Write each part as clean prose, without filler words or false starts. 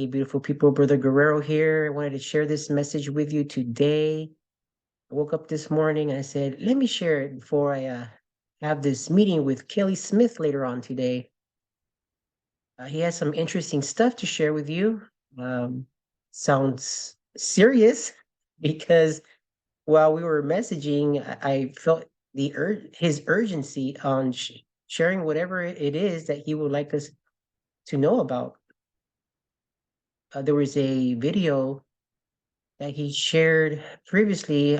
beautiful people. Brother Guerrero here. I wanted to share this message with you today. I woke up this morning and I said, let me share it before I have this meeting with Kelly Smith later on today. He has some interesting stuff to share with you. Sounds serious because while we were messaging, I felt his urgency on sharing whatever it is that he would like us to know about. There was a video that he shared previously,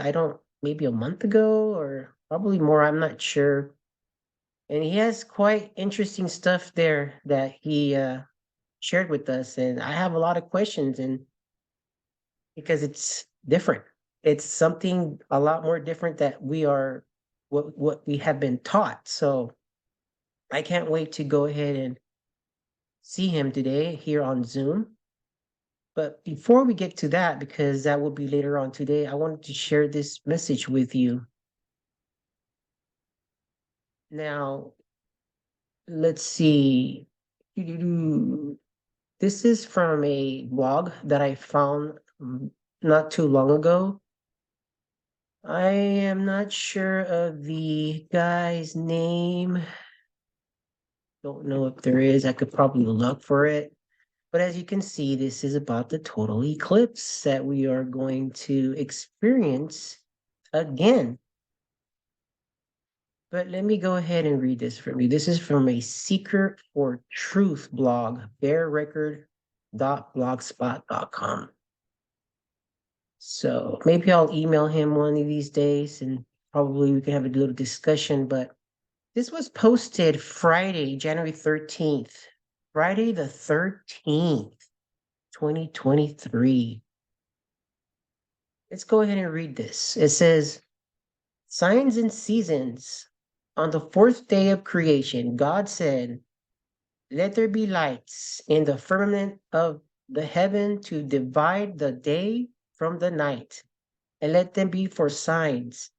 maybe a month ago or probably more, I'm not sure. And he has quite interesting stuff there that he shared with us. And I have a lot of questions, and because it's different, it's something a lot more different that what we have been taught. So I can't wait to go ahead and see him today here on Zoom. But before we get to that, because that will be later on today, I wanted to share this message with you. Now, let's see. This is from a blog that I found not too long ago. I am not sure of the guy's name. Don't know if there is. I could probably look for it. But as you can see, this is about the total eclipse that we are going to experience again. But let me go ahead and read this from you. This is from a Seeker for Truth blog, bearrecord.blogspot.com. So maybe I'll email him one of these days and probably we can have a little discussion. But this was posted Friday, January 13th. Friday the 13th, 2023. Let's go ahead and read this. It says, Signs and Seasons. On the fourth day of creation, God said, let there be lights in the firmament of the heaven to divide the day from the night, and let them be for signs,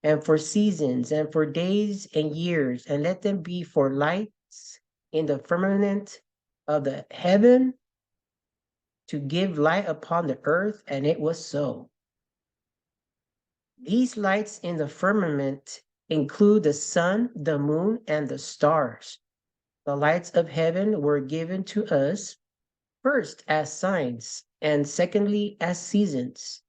and for seasons, and for days and years, and let them be for lights in the firmament of the heaven to give light upon the earth, and it was so. These lights in the firmament include the sun, the moon, and the stars. The lights of heaven were given to us first as signs, and secondly as seasons.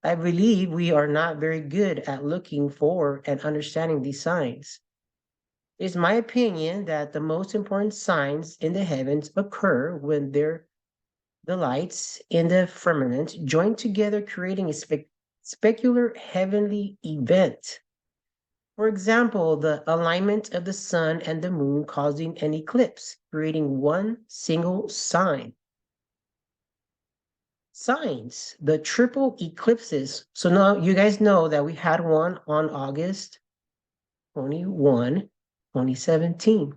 I believe we are not very good at looking for and understanding these signs. It is my opinion that the most important signs in the heavens occur when the lights in the firmament join together, creating a specular heavenly event. For example, the alignment of the sun and the moon causing an eclipse, creating one single sign. Signs, the triple eclipses. So now you guys know that we had one on August 21, 2017.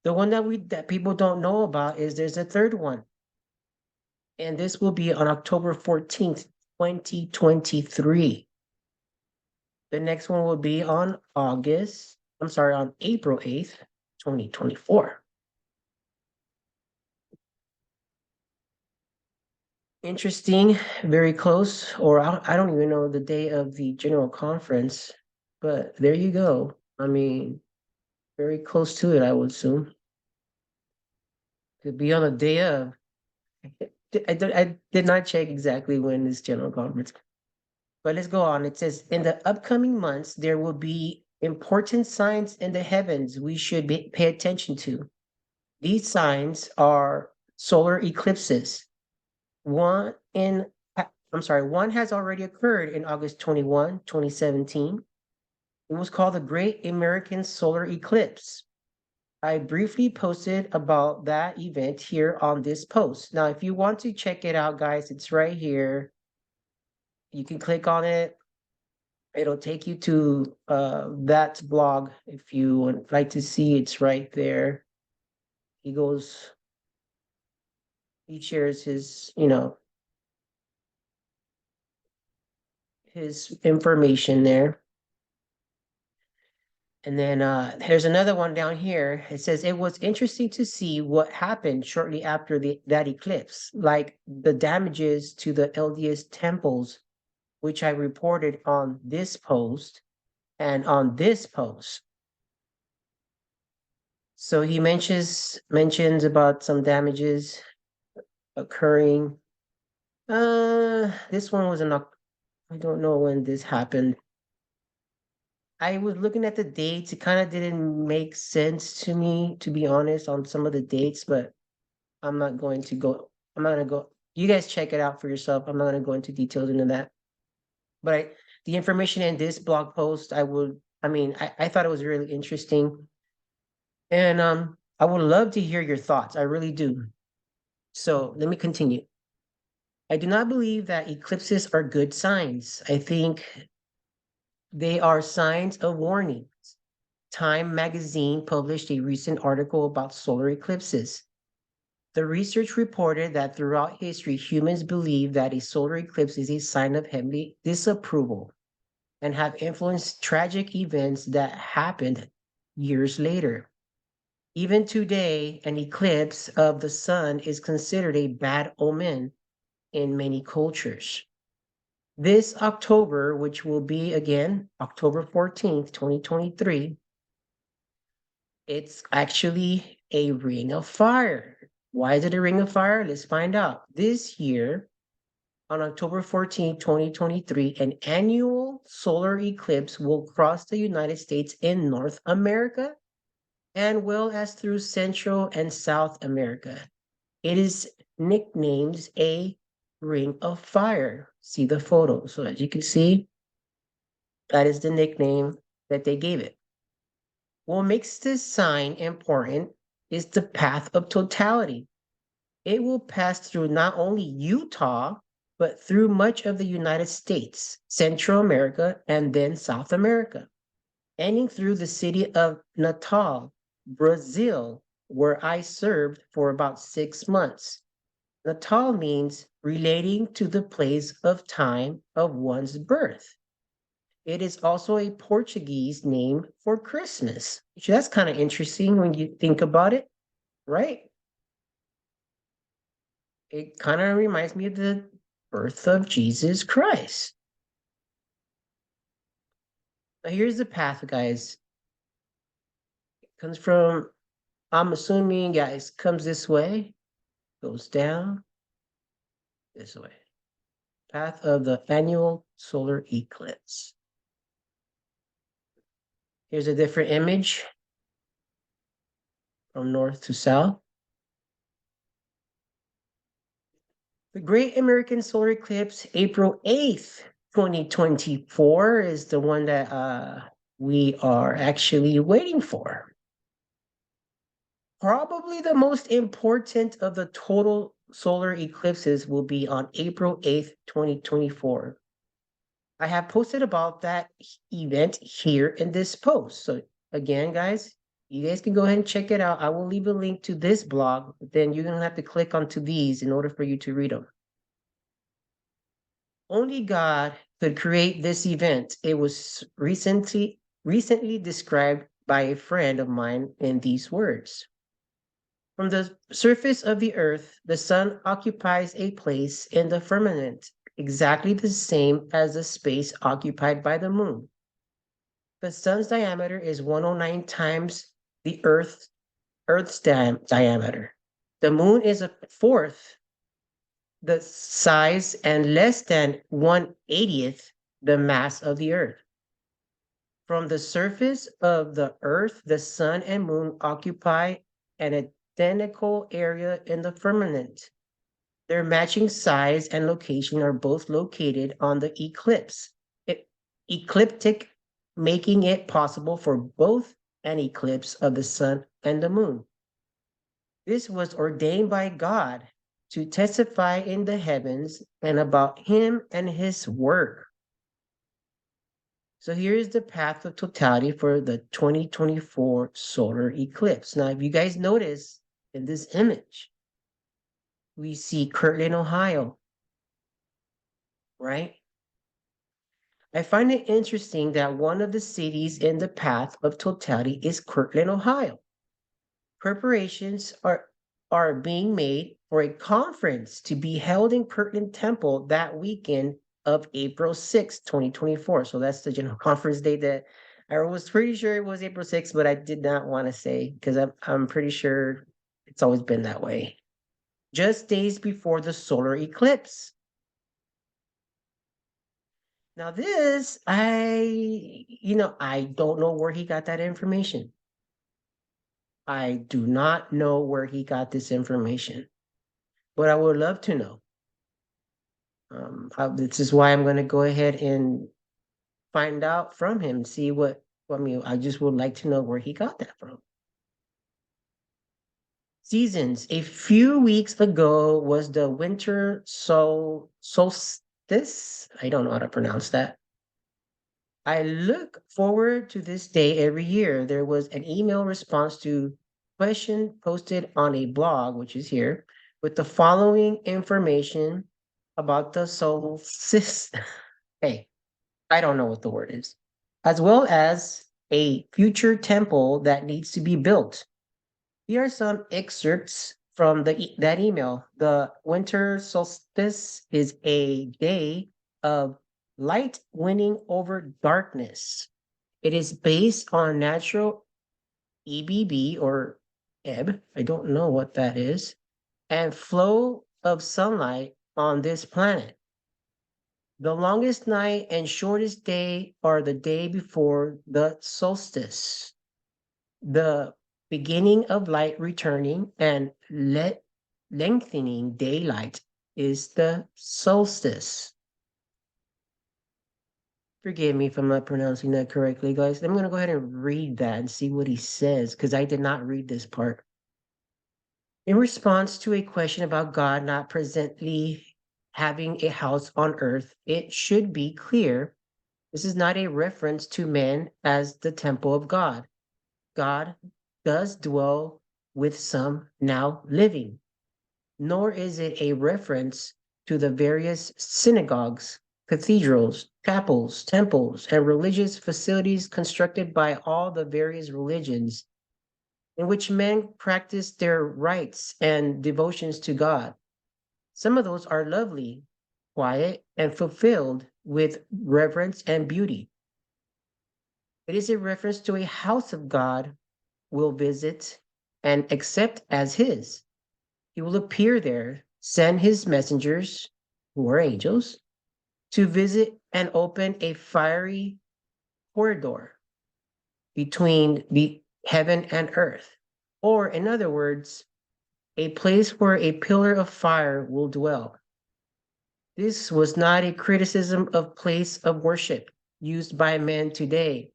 The one that people don't know about is there's a third one. And this will be on October 14th, 2023. The next one will be on on April 8th, 2024. Interesting, very close, or I don't even know the day of the general conference, but there you go. I mean, very close to it, I would assume. Could be on the day of. I did not check exactly when this general conference. But let's go on. It says, in the upcoming months, there will be important signs in the heavens we should pay attention to. These signs are solar eclipses. One has already occurred in August 21, 2017. It was called the Great American Solar Eclipse. I briefly posted about that event here on this post. Now, if you want to check it out, guys, it's right here. You can click on it. It'll take you to that blog if you would like to see. It's right there. He shares his, his information there. And then there's another one down here. It says it was interesting to see what happened shortly after that eclipse, like the damages to the LDS temples, which I reported on this post and on this post. So he mentions about some damages occurring. This one was I don't know when this happened. I was looking at the dates. It kind of didn't make sense to me, to be honest, on some of the dates, but I'm not going to go. I'm not going to go. You guys check it out for yourself. I'm not going to go into details into that. But the information in this blog post, I thought it was really interesting. And I would love to hear your thoughts. I really do. So let me continue. I do not believe that eclipses are good signs. I think they are signs of warnings. Time magazine published a recent article about solar eclipses. The research reported that throughout history, humans believe that a solar eclipse is a sign of heavenly disapproval and have influenced tragic events that happened years later. Even today, an eclipse of the sun is considered a bad omen in many cultures. This October, which will be again October 14th, 2023, it's actually a ring of fire. Why is it a ring of fire? Let's find out. This year, on October 14th, 2023, an annual solar eclipse will cross the United States in North America and well as through Central and South America. It is nicknamed a ring of fire. See the photo. So as you can see, that is the nickname that they gave it. What makes this sign important is the path of totality. It will pass through not only Utah, but through much of the United States, Central America, and then South America, ending through the city of Natal, Brazil, where I served for about 6 months. Natal means relating to the place of time of one's birth. It is also a Portuguese name for Christmas. So that's kind of interesting when you think about it, right? It kind of reminds me of the birth of Jesus Christ. Now here's the path, guys. It comes from, I'm assuming, guys, comes this way, goes down this way. Path of the annual solar eclipse. Here's a different image from north to south. The Great American Solar Eclipse, April 8th, 2024, is the one that we are actually waiting for. Probably the most important of the total solar eclipses will be on April 8th, 2024. I have posted about that event here in this post. So again, guys, you guys can go ahead and check it out. I will leave a link to this blog, but then you're going to have to click onto these in order for you to read them. Only God could create this event. It was recently described by a friend of mine in these words. From the surface of the earth, the sun occupies a place in the firmament, exactly the same as the space occupied by the moon. The sun's diameter is 109 times the Earth's diameter. The moon is a fourth the size and less than 1/80th the mass of the Earth. From the surface of the Earth, the sun and moon occupy an identical area in the firmament. Their matching size and location are both located on the ecliptic, making it possible for both an eclipse of the sun and the moon. This was ordained by God to testify in the heavens and about him and his work. So here is the path of totality for the 2024 solar eclipse. Now, if you guys notice in this image, we see Kirtland, Ohio, right? I find it interesting that one of the cities in the path of totality is Kirtland, Ohio. Preparations are being made for a conference to be held in Kirtland Temple that weekend of April 6th, 2024. So that's the general conference date that I was pretty sure it was April 6th, but I did not want to say because I'm pretty sure it's always been that way. Just days before the solar eclipse. Now this, I don't know where he got that information. I do not know where he got this information, but I would love to know. This is why I'm going to go ahead and find out from him, see I mean, I just would like to know where he got that from. Seasons. A few weeks ago was the winter solstice. I don't know how to pronounce that. I look forward to this day every year. There was an email response to question posted on a blog, which is here, with the following information about the solstice. Hey, I don't know what the word is, as well as a future temple that needs to be built. Here are some excerpts from that email. The winter solstice is a day of light winning over darkness. It is based on natural EBB or ebb. I don't know what that is, and flow of sunlight on this planet. The longest night and shortest day are the day before the solstice, the beginning of light returning and lengthening daylight is the solstice. Forgive me if I'm not pronouncing that correctly, guys. I'm going to go ahead and read that and see what he says because I did not read this part. In response to a question about God not presently having a house on earth, it should be clear this is not a reference to man as the temple of God. God does dwell with some now living, nor is it a reference to the various synagogues, cathedrals, chapels, temples, and religious facilities constructed by all the various religions in which men practice their rites and devotions to God. Some of those are lovely, quiet, and fulfilled with reverence and beauty. It is a reference to a house of God will visit and accept as his. He will appear there, send his messengers, who are angels, to visit and open a fiery corridor between heaven and earth. Or, in other words, a place where a pillar of fire will dwell. This was not a criticism of place of worship used by men today.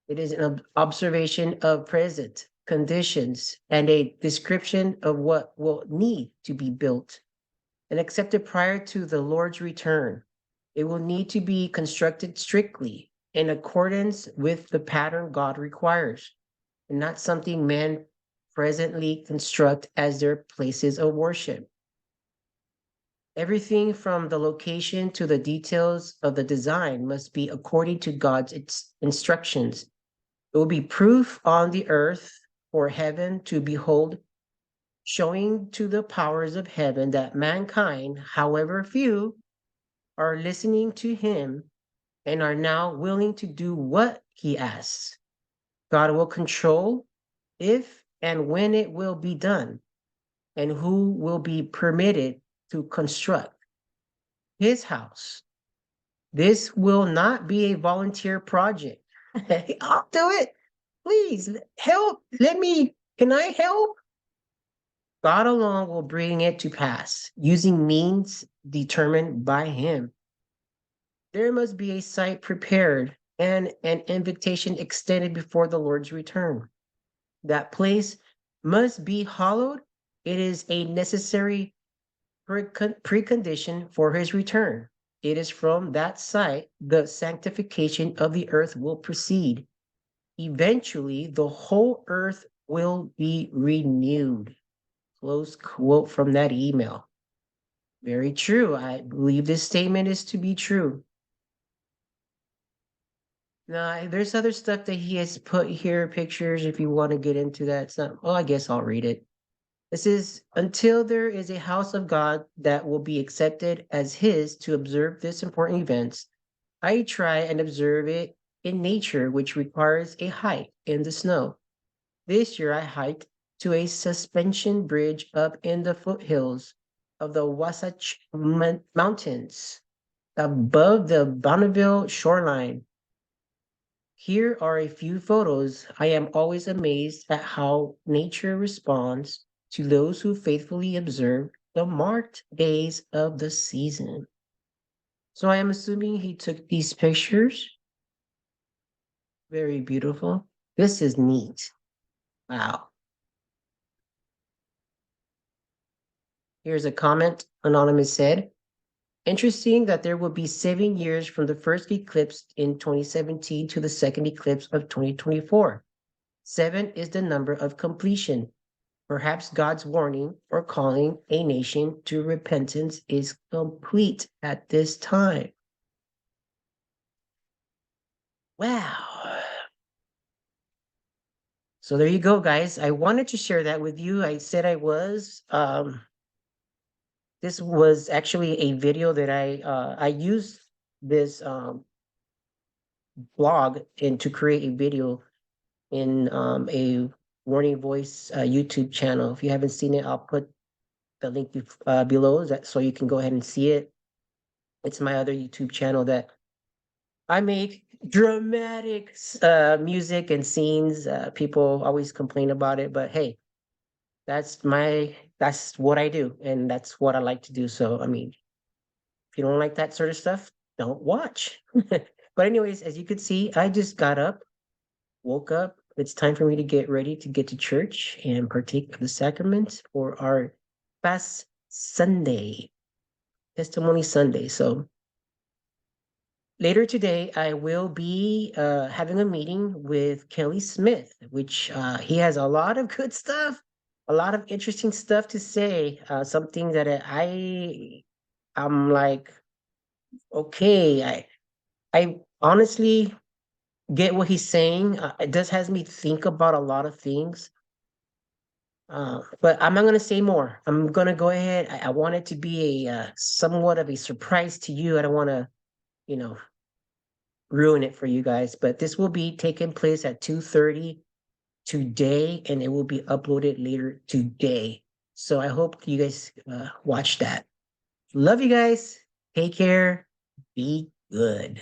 It is an observation of present conditions and a description of what will need to be built and accepted prior to the Lord's return. It will need to be constructed strictly in accordance with the pattern God requires, and not something men presently construct as their places of worship. Everything from the location to the details of the design must be according to God's instructions. It will be proof on the earth for heaven to behold, showing to the powers of heaven that mankind, however few, are listening to him and are now willing to do what he asks. God will control if and when it will be done, and who will be permitted to construct his house. This will not be a volunteer project. I'll do it. Please help. Can I help? God alone will bring it to pass using means determined by him. There must be a site prepared and an invitation extended before the Lord's return. That place must be hallowed. It is a necessary precondition for his return. It is from that site the sanctification of the earth will proceed. Eventually, the whole earth will be renewed. Close quote from that email. Very true. I believe this statement is to be true. No, there's other stuff that he has put here, pictures, if you want to get into that. It's not, well, I guess I'll read it. This is until there is a house of God that will be accepted as his to observe this important events. I try and observe it in nature, which requires a hike in the snow. This year I hiked to a suspension bridge up in the foothills of the Wasatch Mountains above the Bonneville shoreline. Here are a few photos. I am always amazed at how nature responds to those who faithfully observe the marked days of the season. So I am assuming he took these pictures. Very beautiful. This is neat. Wow. Here's a comment. Anonymous said, interesting that there will be 7 years from the first eclipse in 2017 to the second eclipse of 2024. Seven is the number of completion. Perhaps God's warning or calling a nation to repentance is complete at this time. Wow. So there you go, guys. I wanted to share that with you. I said I was. This was actually a video that I used this blog and to create a video in a warning voice YouTube channel. If you haven't seen it, I'll put the link below that so you can go ahead and see it. It's my other YouTube channel that I make dramatic music and scenes. People always complain about it, but hey, that's what I do, and that's what I like to do. So I mean, if you don't like that sort of stuff, don't watch. But anyways, as you could see, I just got up, woke up. It's time for me to get ready to get to church and partake of the sacraments for our fast Sunday, testimony Sunday. So later today, I will be having a meeting with Kelly Smith, which he has a lot of good stuff, a lot of interesting stuff to say. Something that I'm like, okay, I honestly get what he's saying. It does has me think about a lot of things. But I'm not gonna say more. I'm gonna go ahead. I want it to be a somewhat of a surprise to you. I don't want to, you know, ruin it for you guys. But this will be taking place at 2:30 today, and it will be uploaded later today. So I hope you guys watch that. Love you guys. Take care. Be good.